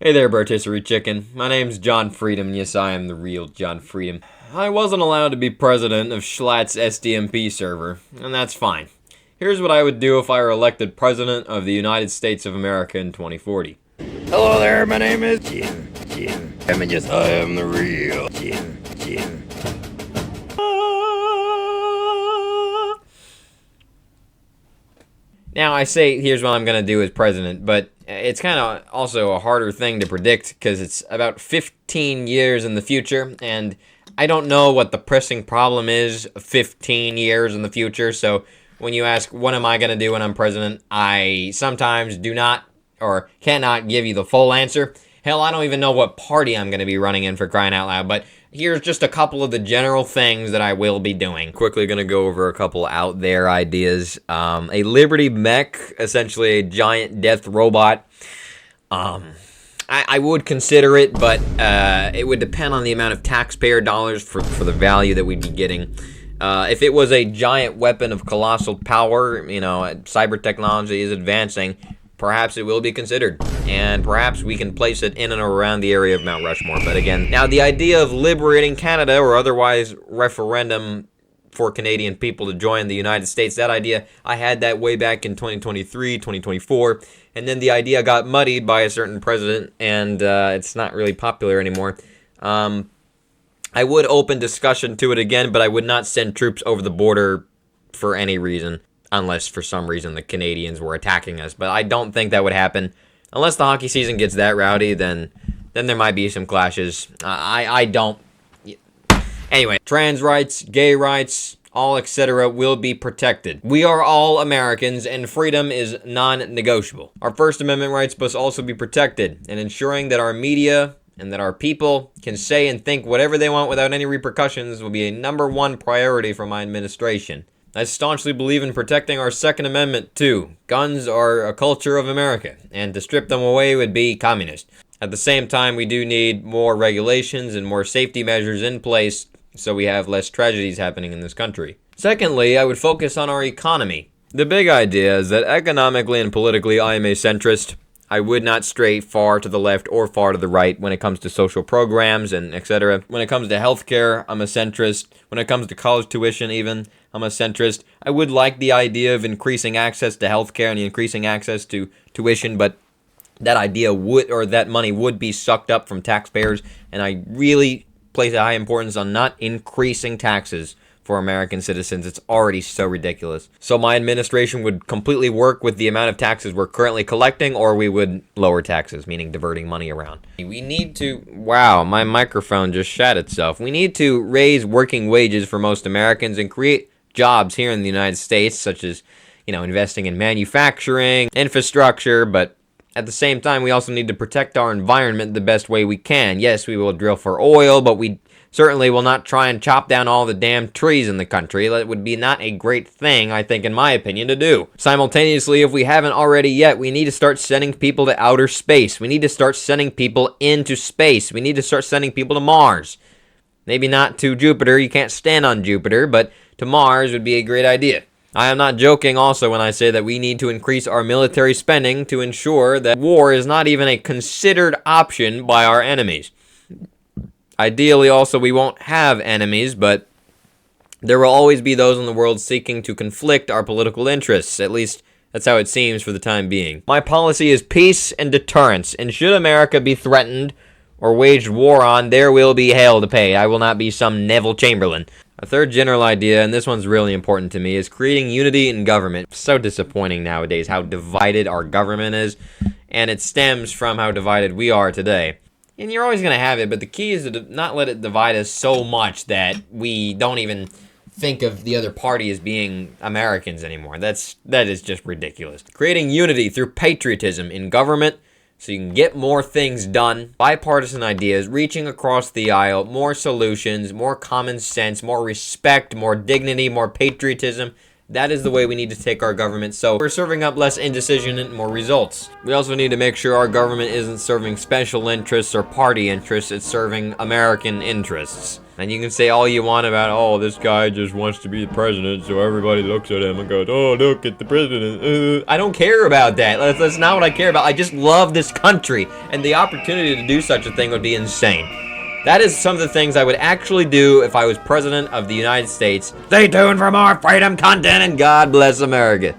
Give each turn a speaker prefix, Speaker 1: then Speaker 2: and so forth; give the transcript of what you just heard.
Speaker 1: Hey there, Rotisserie Chicken. My name's John Freedom, and yes, I am the real John Freedom. I wasn't allowed to be president of Schlatt's SDMP server, and that's fine. Here's what I would do if I were elected president of the United States of America in 2040.
Speaker 2: Hello there, my name is Jim. And yes, I am the real Jim.
Speaker 1: Now, I say here's what I'm going to do as president, but it's kind of also a harder thing to predict because it's about 15 years in the future, and I don't know what the pressing problem is 15 years in the future. So when you ask, what am I going to do when I'm president, I sometimes do not or cannot give you the full answer. Hell, I don't even know what party I'm going to be running in, for crying out loud, but here's just a couple of the general things that I will be doing. Quickly going to go over a couple out there ideas. A Liberty mech, essentially a giant death robot. I would consider it, but it would depend on the amount of taxpayer dollars for the value that we'd be getting. If it was a giant weapon of colossal power, cyber technology is advancing, perhaps it will be considered, and perhaps we can place it in and around the area of Mount Rushmore. But again, now the idea of liberating Canada, or otherwise referendum for Canadian people to join the United States, that idea, I had that way back in 2023, 2024, and then the idea got muddied by a certain president, and it's not really popular anymore. I would open discussion to it again, but I would not send troops over the border for any reason, unless for some reason the Canadians were attacking us. But I don't think that would happen. Unless the hockey season gets that rowdy, then there might be some clashes. I don't. Anyway, trans rights, gay rights, all etc. will be protected. We are all Americans, and freedom is non-negotiable. Our First Amendment rights must also be protected, and ensuring that our media and that our people can say and think whatever they want without any repercussions will be a #1 priority for my administration. I staunchly believe in protecting our Second Amendment, too. Guns are a culture of America, and to strip them away would be communist. At the same time, we do need more regulations and more safety measures in place so we have less tragedies happening in this country. Secondly, I would focus on our economy. The big idea is that economically and politically, I am a centrist. I would not stray far to the left or far to the right when it comes to social programs and etc. When it comes to healthcare, I'm a centrist. When it comes to college tuition even, I'm a centrist. I would like the idea of increasing access to healthcare and increasing access to tuition, but that idea that money would be sucked up from taxpayers, and I really place a high importance on not increasing taxes for American citizens. It's already so ridiculous. So my administration would completely work with the amount of taxes we're currently collecting, or we would lower taxes, meaning diverting money around. We need to... Wow, my microphone just shat itself. We need to raise working wages for most Americans and create jobs here in the United States, such as, investing in manufacturing, infrastructure, but at the same time, we also need to protect our environment the best way we can. Yes, we will drill for oil, but we certainly will not try and chop down all the damn trees in the country. That would be not a great thing, I think, in my opinion, to do. Simultaneously, if we haven't already yet, we need to start sending people to outer space. We need to start sending people into space. We need to start sending people to Mars. Maybe not to Jupiter. You can't stand on Jupiter, but to Mars would be a great idea. I am not joking also when I say that we need to increase our military spending to ensure that war is not even a considered option by our enemies. Ideally, also, we won't have enemies, but there will always be those in the world seeking to conflict our political interests. At least, that's how it seems for the time being. My policy is peace and deterrence, and should America be threatened or waged war on, there will be hell to pay. I will not be some Neville Chamberlain. A third general idea, and this one's really important to me, is creating unity in government. So disappointing nowadays how divided our government is, and it stems from how divided we are today. And you're always going to have it, but the key is to not let it divide us so much that we don't even think of the other party as being Americans anymore. That is just ridiculous. Creating unity through patriotism in government so you can get more things done. Bipartisan ideas, reaching across the aisle, more solutions, more common sense, more respect, more dignity, more patriotism. That is the way we need to take our government, so we're serving up less indecision and more results. We also need to make sure our government isn't serving special interests or party interests, it's serving American interests. And you can say all you want about, oh, this guy just wants to be the president, so everybody looks at him and goes, oh, look at the president. I don't care about that. That's not what I care about. I just love this country, and the opportunity to do such a thing would be insane. That is some of the things I would actually do if I was president of the United States. Stay tuned for more freedom content, and God bless America.